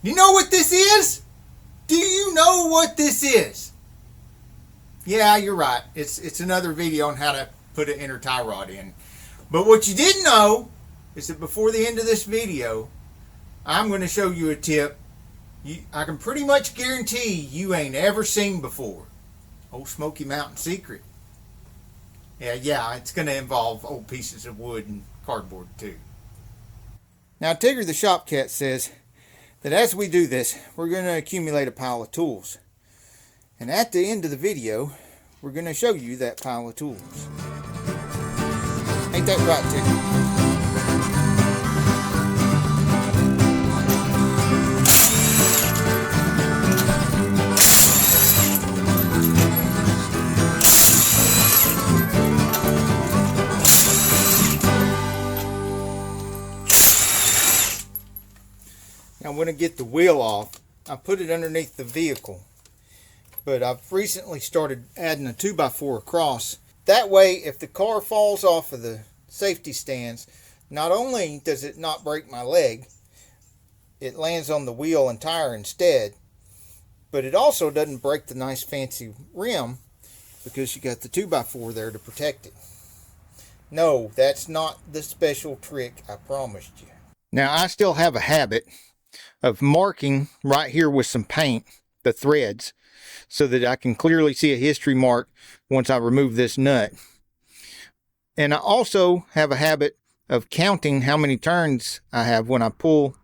You know what this is? Do you know what this is? Yeah, you're right. It's another video on how to put an inner tie rod in. But what you didn't know is that before the end of this video, I'm going to show you a tip I can pretty much guarantee you ain't ever seen before. Old Smoky Mountain secret. Yeah, it's going to involve old pieces of wood and cardboard too. Now Tigger the shop cat says that as we do this, we're going to accumulate a pile of tools. And at the end of the video, we're going to show you that pile of tools. Ain't that right, Tigger? I'm going to get the wheel off. I put it underneath the vehicle, but I've recently started adding a 2x4 across. That way, if the car falls off of the safety stands, not only does it not break my leg, it lands on the wheel and tire instead, but it also doesn't break the nice fancy rim because you got the 2x4 there to protect it. No, that's not the special trick I promised you. Now, I still have a habit of marking right here with some paint the threads so that I can clearly see a history mark once I remove this nut. And I also have a habit of counting how many turns I have when I pull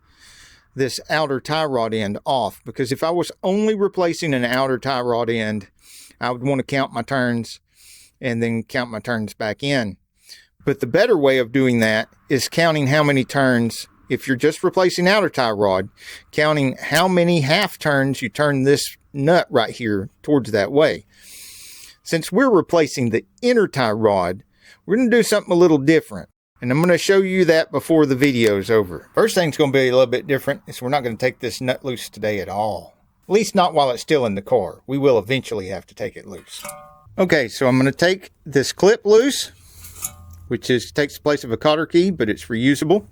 this outer tie rod end off, because if I was only replacing an outer tie rod end, I would want to count my turns and then count my turns back in. But the better way of doing that is counting how many turns. If you're just replacing outer tie rod, counting how many half turns you turn this nut right here towards that way. Since we're replacing the inner tie rod, we're going to do something a little different. And I'm going to show you that before the video is over. First thing's going to be a little bit different is we're not going to take this nut loose today at all. At least not while it's still in the car. We will eventually have to take it loose. Okay, so I'm going to take this clip loose, which takes the place of a cotter key, but it's reusable.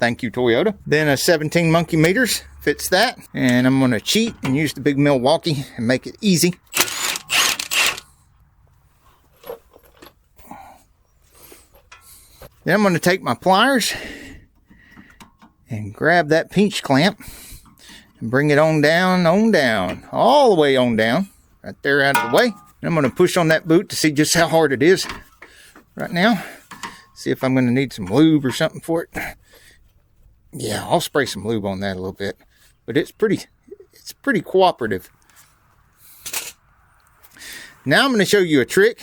Thank you, Toyota. Then a 17 monkey meters fits that. And I'm going to cheat and use the big Milwaukee and make it easy. Then I'm going to take my pliers and grab that pinch clamp and bring it on down, all the way on down, right there out of the way. And I'm going to push on that boot to see just how hard it is right now. See if I'm going to need some lube or something for it. Yeah, I'll spray some lube on that a little bit, but it's pretty cooperative. Now I'm going to show you a trick.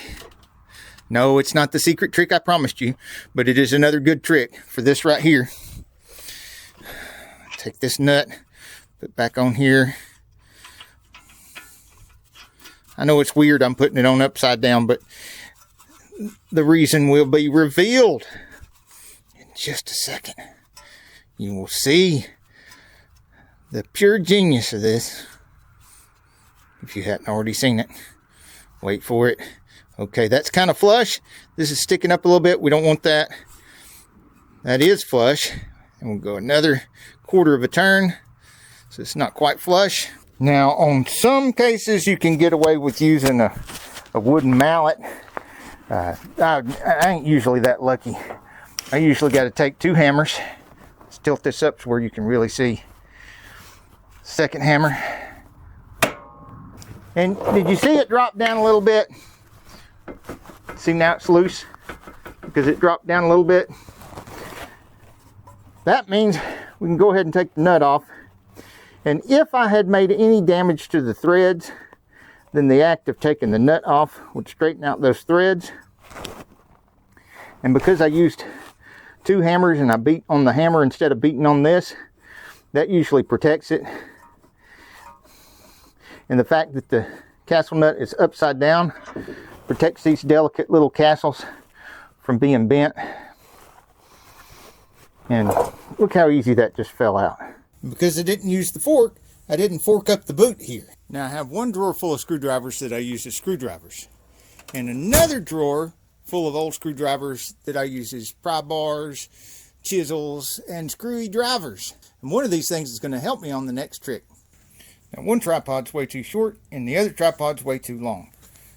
No, it's not the secret trick I promised you, but it is another good trick for this right here. Take this nut, put back on here. I know it's weird I'm putting it on upside down, but the reason will be revealed in just a second. You will see the pure genius of this if you hadn't already seen it. Wait for it. Okay, that's kind of flush. This is sticking up a little bit. We don't want that. That is flush. And we'll go another quarter of a turn. So it's not quite flush. Now, on some cases, you can get away with using a wooden mallet. I ain't usually that lucky. I usually got to take 2 hammers. Let's tilt this up to where you can really see. Second hammer. And did you see it drop down a little bit? See, now it's loose because it dropped down a little bit. That means we can go ahead and take the nut off. And if I had made any damage to the threads, then the act of taking the nut off would straighten out those threads. And because I used 2 hammers and I beat on the hammer instead of beating on this, that usually protects it. And the fact that the castle nut is upside down protects these delicate little castles from being bent. And look how easy that just fell out. Because I didn't use the fork, I didn't fork up the boot here. Now I have one drawer full of screwdrivers that I use as screwdrivers, and another drawer full of old screwdrivers that I use as pry bars, chisels, and screwdrivers. And one of these things is going to help me on the next trick. Now, one tripod's way too short and the other tripod's way too long.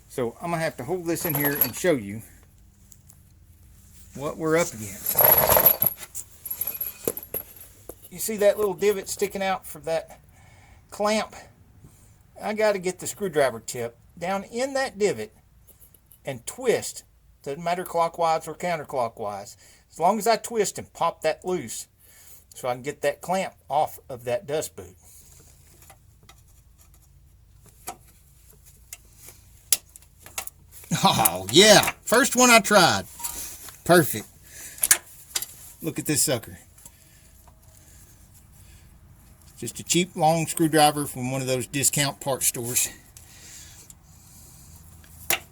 So I'm going to have to hold this in here and show you what we're up against. You see that little divot sticking out from that clamp? I got to get the screwdriver tip down in that divot and twist. Doesn't matter clockwise or counterclockwise. As long as I twist and pop that loose so I can get that clamp off of that dust boot. Oh yeah, first one I tried. Perfect. Look at this sucker. Just a cheap long screwdriver from one of those discount part stores.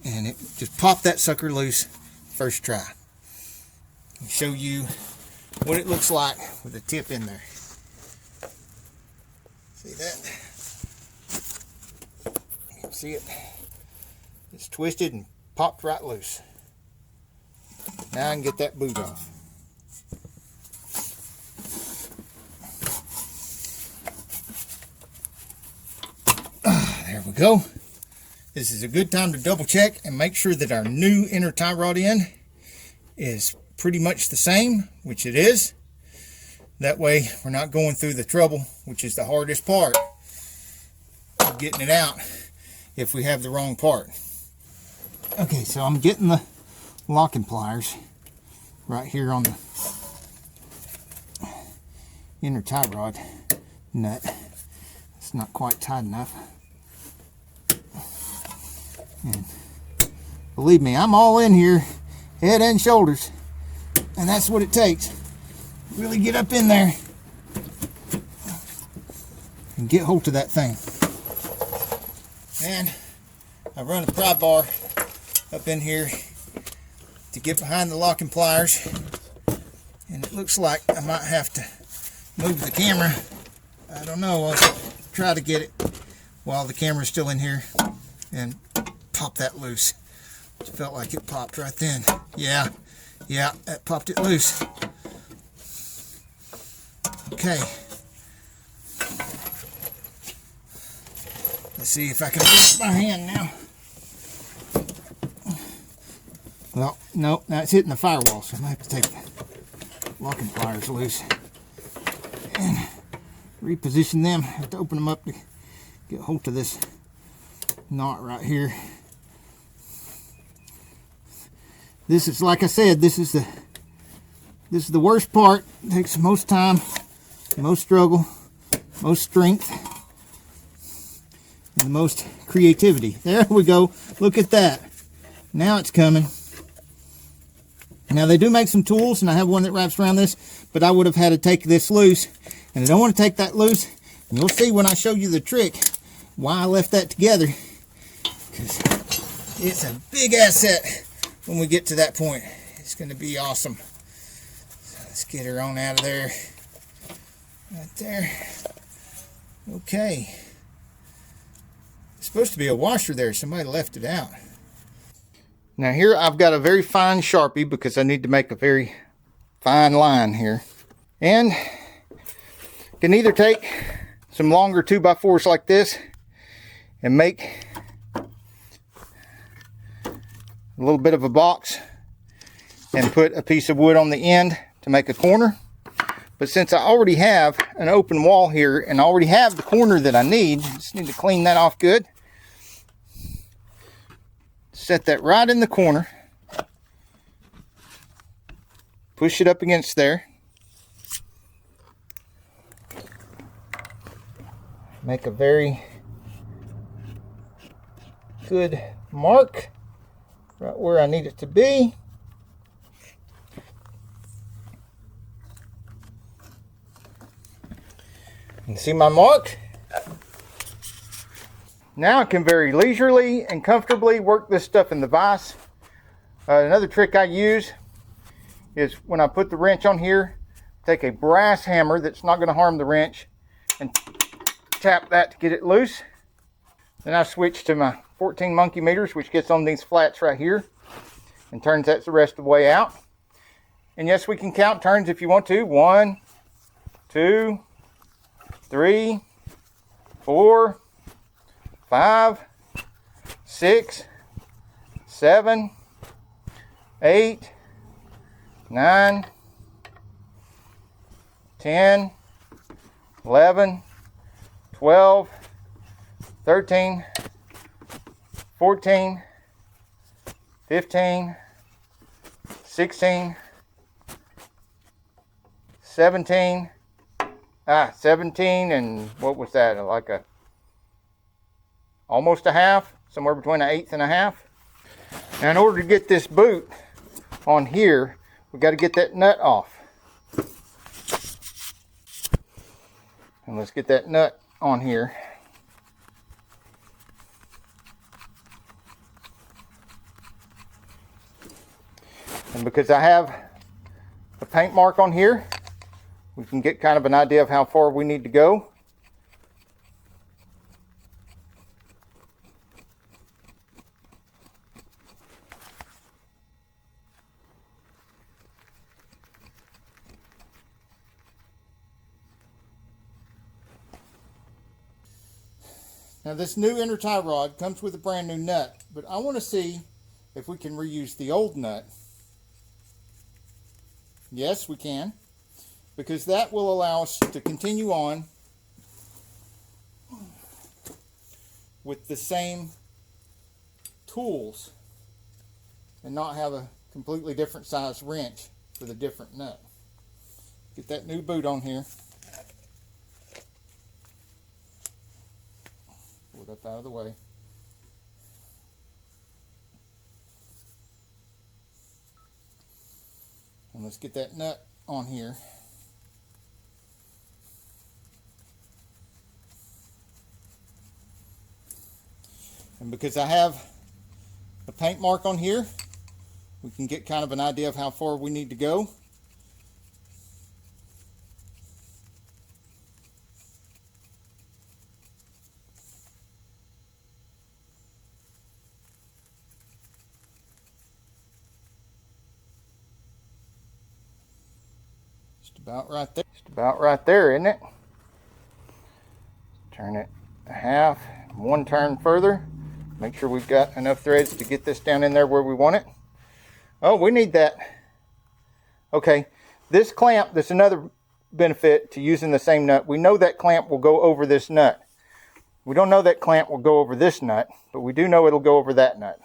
And it just popped that sucker loose first try. I'll show you what it looks like with the tip in there. See that? You can see it. It's twisted and popped right loose. Now I can get that boot off. There we go. This is a good time to double check and make sure that our new inner tie rod end is pretty much the same, which it is. That way we're not going through the trouble, which is the hardest part, of getting it out if we have the wrong part. Okay, so I'm getting the locking pliers right here on the inner tie rod nut. It's not quite tight enough. And believe me, I'm all in here, head and shoulders, and that's what it takes. Really get up in there and get hold of that thing. And I run a pry bar up in here to get behind the locking pliers, and it looks like I might have to move the camera. I don't know. I'll try to get it while the camera's still in here and pop that loose. It felt like it popped right then. Yeah, that popped it loose. Okay. Let's see if I can get it by hand now. Well, no, now it's hitting the firewall, so I'm going to have to take the locking pliers loose and reposition them. I have to open them up to get hold of this knot right here. This is, like I said, this is the worst part. It takes the most time, most struggle, most strength, and the most creativity. There we go. Look at that. Now it's coming. Now they do make some tools, and I have one that wraps around this, but I would have had to take this loose, and I don't want to take that loose. And you'll see when I show you the trick why I left that together, because it's a big asset when we get to that point. It's going to be awesome. So let's get her on out of there. Right there. Okay. It's supposed to be a washer there. Somebody left it out. Now here I've got a very fine Sharpie because I need to make a very fine line here. And can either take some longer 2x4s like this and make a little bit of a box and put a piece of wood on the end to make a corner. But since I already have an open wall here and I already have the corner that I need, just need to clean that off good. Set that right in the corner. Push it up against there. Make a very good mark right where I need it to be. You see my mark? Now I can very leisurely and comfortably work this stuff in the vise. Another trick I use is when I put the wrench on here, take a brass hammer that's not going to harm the wrench and tap that to get it loose. Then I switch to my 14 monkey meters, which gets on these flats right here and turns that the rest of the way out. And yes, we can count turns if you want to. 1, 2, 3, 4, 5, 6, 7, 8, 9, 10, 11, 12, 13, 14, 15, 16, 17, 17 and what was that, like almost a half, somewhere between an eighth and a half. Now in order to get this boot on here, we got to get that nut off. And let's get that nut on here. And because I have a paint mark on here, we can get kind of an idea of how far we need to go. Now this new inner tie rod comes with a brand new nut, but I want to see if we can reuse the old nut. Yes, we can, because that will allow us to continue on with the same tools and not have a completely different size wrench for the different nut. Get that new boot on here. Pull it up out of the way. And let's get that nut on here. And because I have a paint mark on here, we can get kind of an idea of how far we need to go. About right there. Just about right there, isn't it? Turn it a half, one turn further. Make sure we've got enough threads to get this down in there where we want it. Oh, we need that. Okay, this clamp, that's another benefit to using the same nut. We know that clamp will go over this nut. We don't know that clamp will go over this nut, but we do know it'll go over that nut.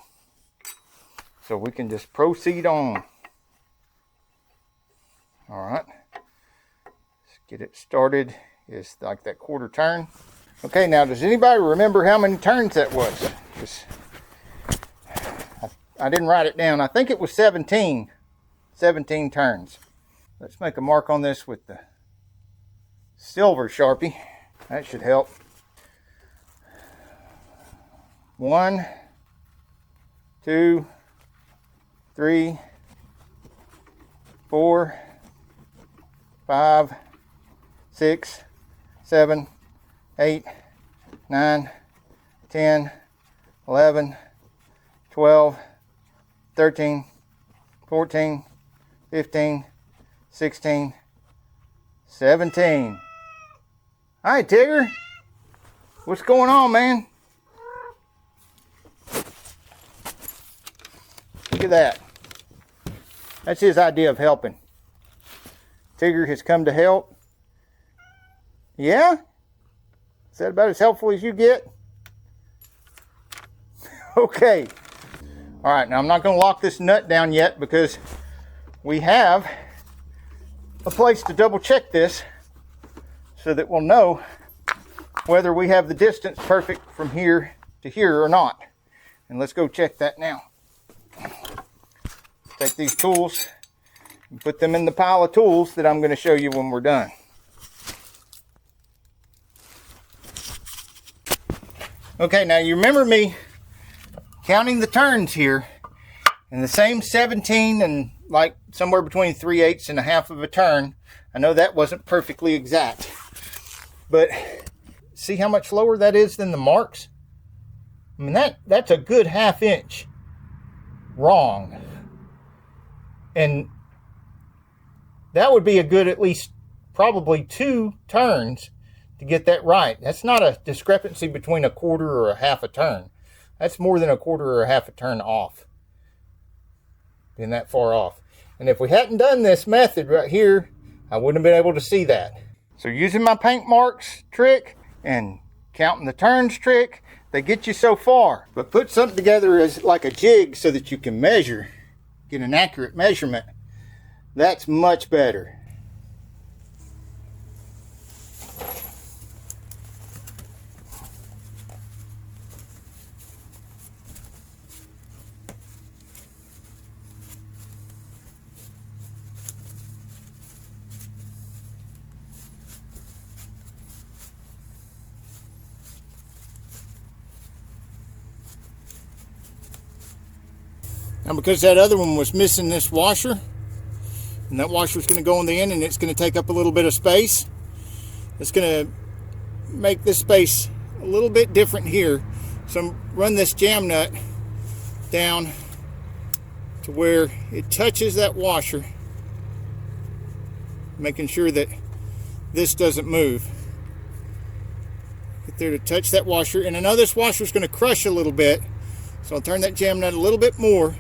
So we can just proceed on. All right. Get it started is like that quarter turn. Okay, now does anybody remember how many turns that was? I didn't write it down. I think it was 17 turns. Let's make a mark on this with the silver Sharpie. That should help. 1, 2, 3, 4, 5, 6, 7, 8, 9, 10, 11, 12, 13, 14, 15, 16, 17. Hi, Tigger. What's going on, man? Look at that. That's his idea of helping. Tigger has come to help. Yeah? Is that about as helpful as you get? Okay. All right, now I'm not going to lock this nut down yet because we have a place to double check this so that we'll know whether we have the distance perfect from here to here or not. And let's go check that now. Take these tools and put them in the pile of tools that I'm going to show you when we're done. Okay, now you remember me counting the turns here, and the same 17 and like somewhere between 3/8 and a half of a turn. I know that wasn't perfectly exact, but see how much lower that is than the marks? I mean, that's a good 1/2 inch wrong. And That would be a good, at least probably 2 turns to get that right. That's not a discrepancy between a quarter or a half a turn. That's more than a quarter or a half a turn off. Being that far off. And if we hadn't done this method right here, I wouldn't have been able to see that. So using my paint marks trick and counting the turns trick, they get you so far. But put something together as like a jig so that you can measure, get an accurate measurement. That's much better. Now, because that other one was missing this washer, and that washer is going to go on the end and it's going to take up a little bit of space, it's going to make this space a little bit different here. So I'm run this jam nut down to where it touches that washer, making sure that this doesn't move. Get there to touch that washer, and I know this washer is going to crush a little bit, so I'll turn that jam nut a little bit more.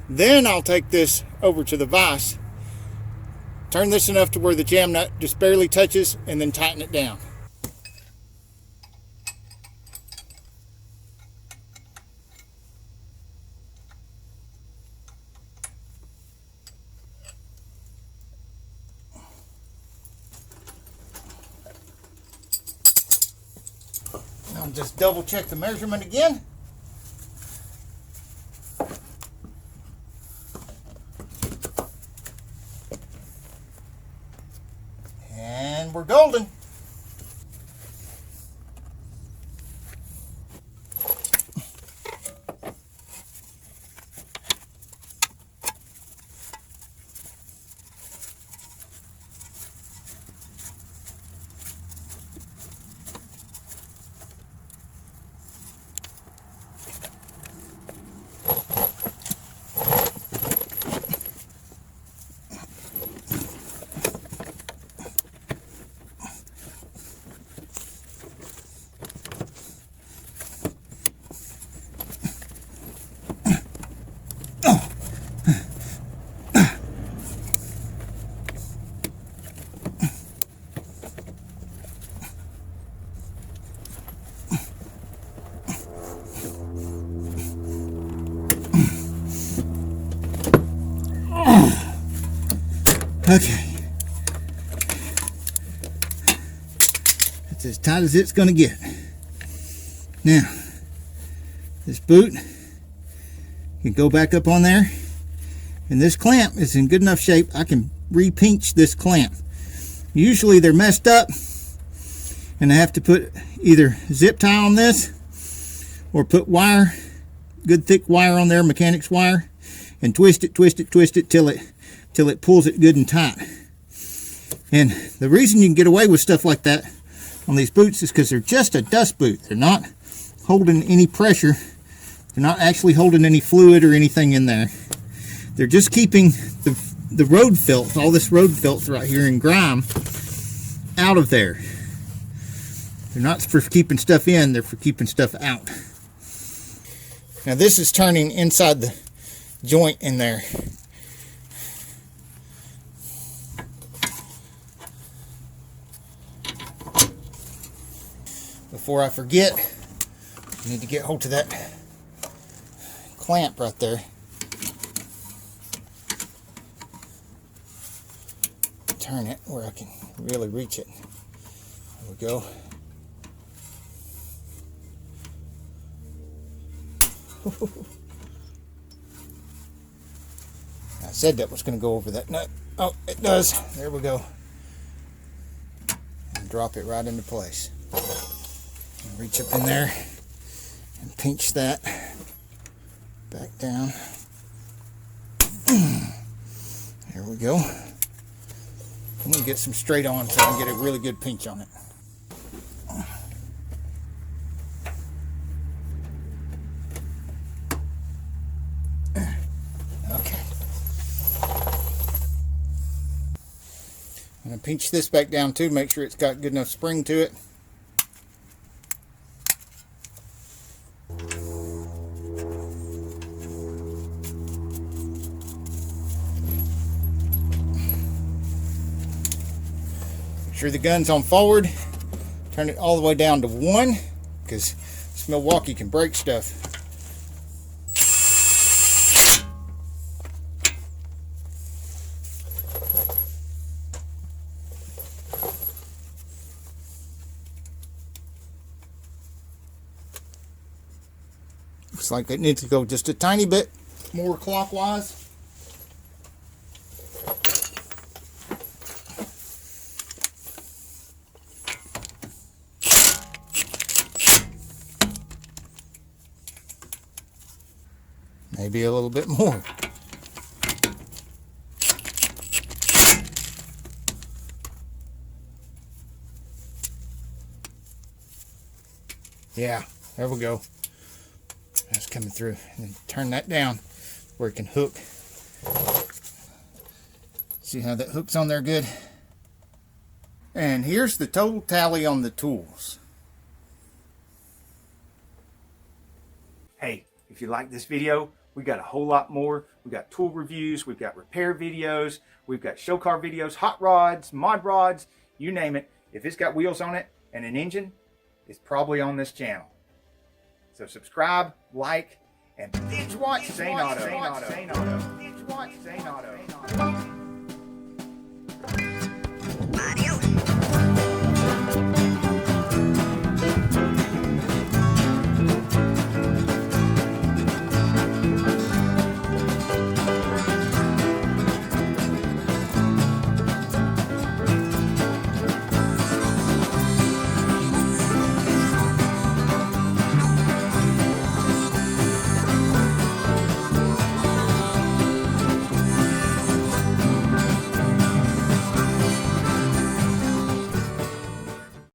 Then I'll take this over to the vise, turn this enough to where the jam nut just barely touches, and then tighten it down. I'll just double check the measurement again. And we're golden. Okay. That's as tight as it's going to get. Now, this boot can go back up on there. And this clamp is in good enough shape, I can re-pinch this clamp. Usually they're messed up, and I have to put either zip tie on this or put wire, good thick wire on there, mechanics wire, and twist it till it pulls it good and tight. And the reason you can get away with stuff like that on these boots is because they're just a dust boot. They're not holding any pressure. They're not actually holding any fluid or anything in there. They're just keeping the road filth, all this road filth right here and grime, out of there. They're not for keeping stuff in, they're for keeping stuff out. Now this is turning inside the joint in there. Before I forget, I need to get hold of that clamp right there. Turn it where I can really reach it. There we go. I said that was going to go over that nut. Oh, it does. There we go. And drop it right into place. And reach up in there and pinch that back down. There we go. I'm going to get some straight on so I can get a really good pinch on it. Okay. I'm going to pinch this back down too, make sure it's got good enough spring to it. Make sure the gun's on forward. Turn it all the way down to 1, because this Milwaukee can break stuff. Looks like it needs to go just a tiny bit more clockwise. Maybe a little bit more. Yeah, there we go. That's coming through. And then turn that down where it can hook. See how that hooks on there good? And here's the total tally on the tools. Hey, if you like this video, we got a whole lot more. We got tool reviews, we've got repair videos, we've got show car videos, hot rods, mod rods, you name it. If it's got wheels on it and an engine, it's probably on this channel. So subscribe, like, and binge watch Saneauto.